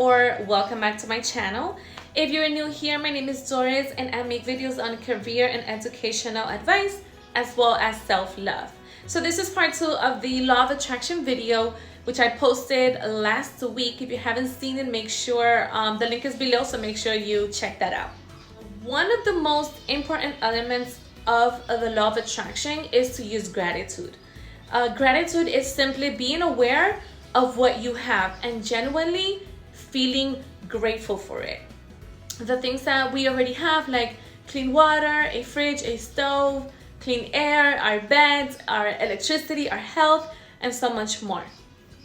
or welcome back to my channel. If you're new here, my name is Doris and I make videos on career and educational advice as well as self-love. So this is part 2 of the Law of Attraction video, which I posted last week. If you haven't seen it, make sure the link is below, so make sure you check that out. One of the most important elements of the Law of Attraction is to use gratitude. Gratitude is simply being aware of what you have and genuinely feeling grateful for it. The things that we already have, like clean water, a fridge, a stove, clean air, our beds, our electricity, our health, and so much more.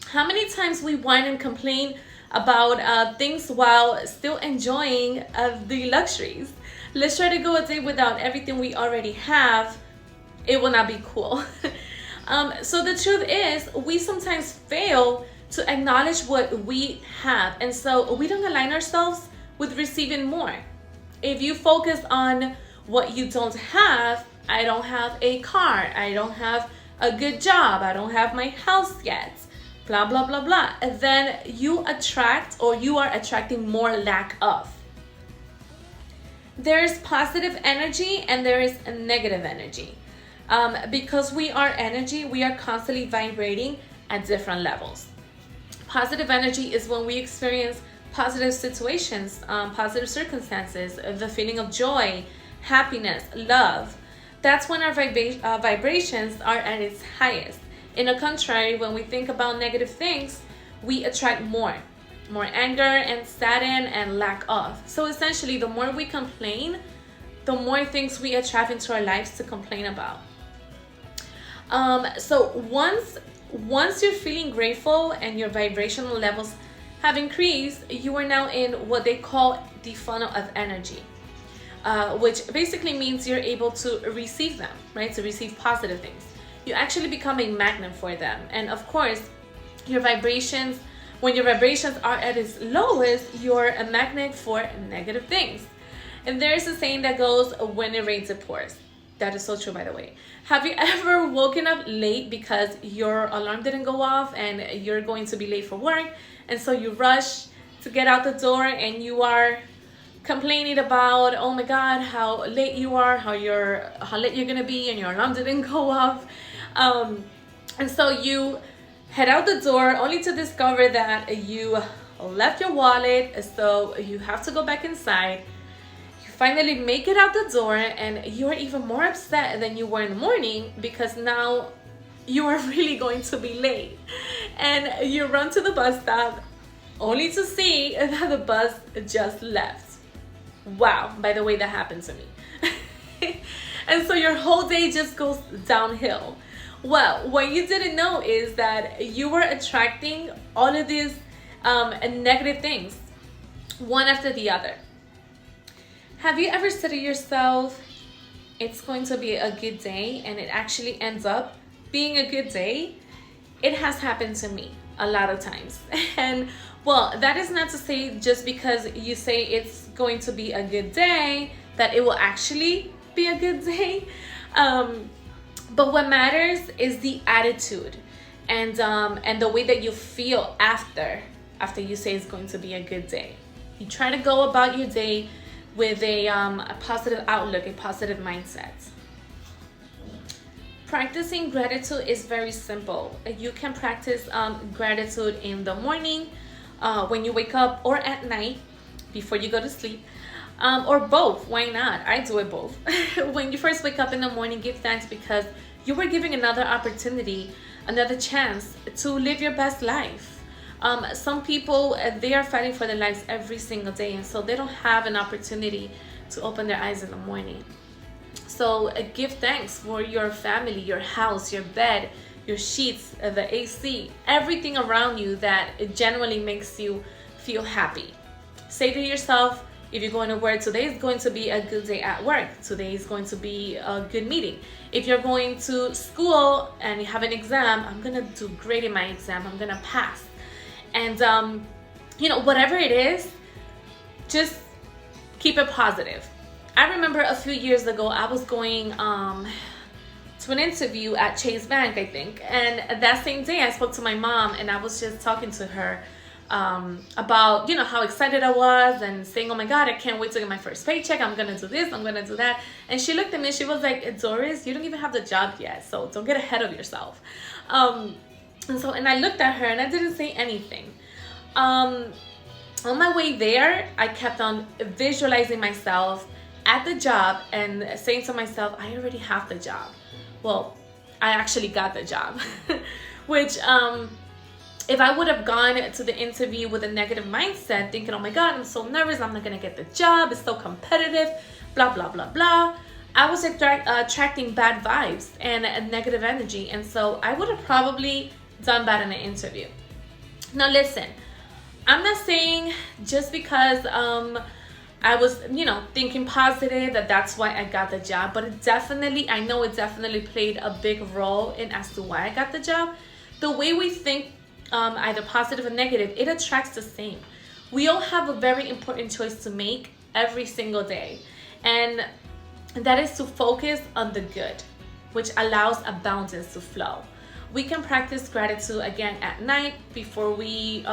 How many times we whine and complain about things while still enjoying the luxuries? Let's try to go a day without everything we already have. It will not be cool. So the truth is, we sometimes fail to acknowledge what we have, and so we don't align ourselves with receiving more. If you focus on what you don't have, I don't have a car, I don't have a good job, I don't have my house yet, blah blah blah blah, and then you attract, or you are attracting, more lack of. There is positive energy and there is negative energy. Because we are energy, we are constantly vibrating at different levels. Positive energy is when we experience positive situations, positive circumstances, the feeling of joy, happiness, love. That's when our vibrations are at its highest. In the contrary, when we think about negative things, we attract more anger and sadden and lack of. So essentially, the more we complain, the more things we attract into our lives to complain about. So once you're feeling grateful and your vibrational levels have increased, you are now in what they call the funnel of energy, which basically means you're able to receive them, right? To receive positive things. You actually become a magnet for them. And of course, when your vibrations are at its lowest, you're a magnet for negative things. And there's a saying that goes, when it rains, it pours. That is so true, by the way. Have you ever woken up late because your alarm didn't go off and you're going to be late for work, and so you rush to get out the door and you are complaining about, oh my god, how late you are, how late you're gonna be, and your alarm didn't go off, and so you head out the door only to discover that you left your wallet, so you have to go back inside. Finally make it out the door and you're even more upset than you were in the morning because now you are really going to be late, and you run to the bus stop only to see that the bus just left. Wow, by the way, that happened to me. And so your whole day just goes downhill. Well, what you didn't know is that you were attracting all of these negative things one after the other. Have you ever said to yourself, it's going to be a good day, and it actually ends up being a good day? It has happened to me a lot of times. And well, that is not to say just because you say it's going to be a good day that it will actually be a good day. But what matters is the attitude and the way that you feel after you say it's going to be a good day. You try to go about your day with a positive outlook, a positive mindset. Practicing gratitude is very simple. You can practice gratitude in the morning, when you wake up, or at night before you go to sleep, or both. Why not? I do it both. When you first wake up in the morning, give thanks because you were given another opportunity, another chance to live your best life. Some people, they are fighting for their lives every single day, and so they don't have an opportunity to open their eyes in the morning. So give thanks for your family, your house, your bed, your sheets, the AC, everything around you that genuinely makes you feel happy. Say to yourself, if you're going to work, today is going to be a good day at work. Today is going to be a good meeting. If you're going to school and you have an exam, I'm going to do great in my exam. I'm going to pass. And, whatever it is, just keep it positive. I remember a few years ago, I was going to an interview at Chase Bank, I think. And that same day, I spoke to my mom and I was just talking to her about, you know, how excited I was and saying, oh my God, I can't wait to get my first paycheck. I'm going to do this. I'm going to do that. And she looked at me and she was like, Doris, you don't even have the job yet. So don't get ahead of yourself. And I looked at her and I didn't say anything. On my way there, I kept on visualizing myself at the job and saying to myself, I already have the job. Well, I actually got the job, which, if I would have gone to the interview with a negative mindset, thinking, oh my God, I'm so nervous, I'm not going to get the job, it's so competitive, blah, blah, blah, blah, I was attracting bad vibes and a negative energy. And so I would have probably done bad in an interview. Now, listen, I'm not saying just because I was, you know, thinking positive that's why I got the job. But I know it definitely played a big role in as to why I got the job. The way we think, either positive or negative, it attracts the same. We all have a very important choice to make every single day, and that is to focus on the good, which allows abundance to flow. We can practice gratitude again at night before we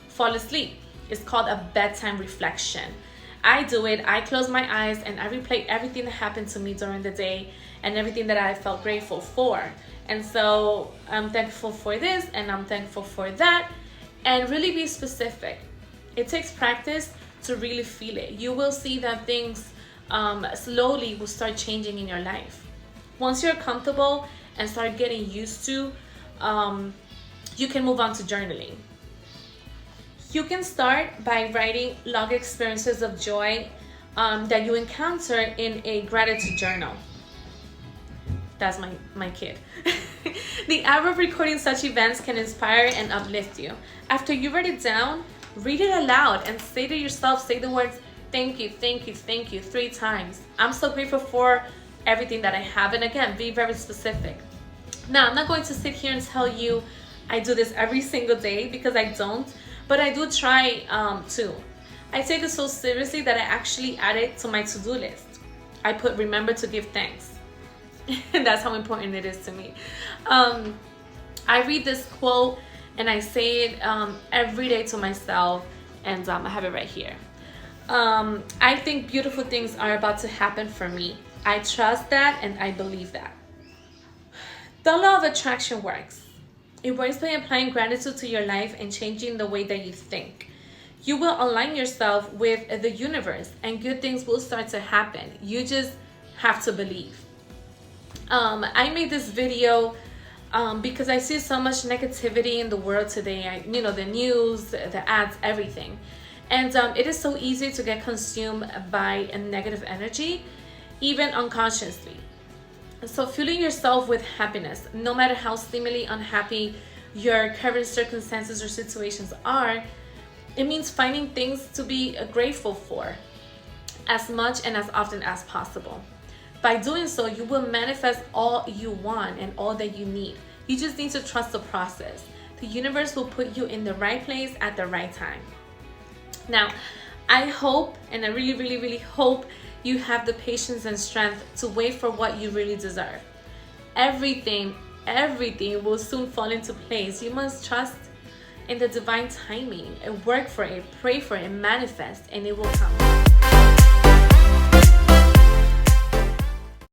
fall asleep. It's called a bedtime reflection. I do it. I close my eyes and I replay everything that happened to me during the day and everything that I felt grateful for. And so I'm thankful for this and I'm thankful for that. And really be specific. It takes practice to really feel it. You will see that things slowly will start changing in your life. Once you're comfortable and start getting used to, you can move on to journaling. You can start by writing log experiences of joy that you encounter in a gratitude journal. That's my kid. The act of recording such events can inspire and uplift you. After you write it down, read it aloud and say to yourself, say the words, thank you, thank you, thank you, 3 times. I'm so grateful for everything that I have. And again, be very specific. Now, I'm not going to sit here and tell you I do this every single day because I don't, but I do try to. I take it so seriously that I actually add it to my to-do list. I put remember to give thanks. And that's how important it is to me. I read this quote and I say it every day to myself, and I have it right here. I think beautiful things are about to happen for me. I trust that and I believe that. The law of attraction works. It works by applying gratitude to your life and changing the way that you think. You will align yourself with the universe and good things will start to happen. You just have to believe. I made this video because I see so much negativity in the world today. The news, the ads, everything. And it is so easy to get consumed by a negative energy, even unconsciously. So filling yourself with happiness, no matter how seemingly unhappy your current circumstances or situations are, it means finding things to be grateful for as much and as often as possible. By doing so, you will manifest all you want and all that you need. You just need to trust the process. The universe will put you in the right place at the right time. Now, I hope, and I really, really, really hope you have the patience and strength to wait for what you really deserve. Everything will soon fall into place. You must trust in the divine timing and work for it, pray for it, manifest, and it will come.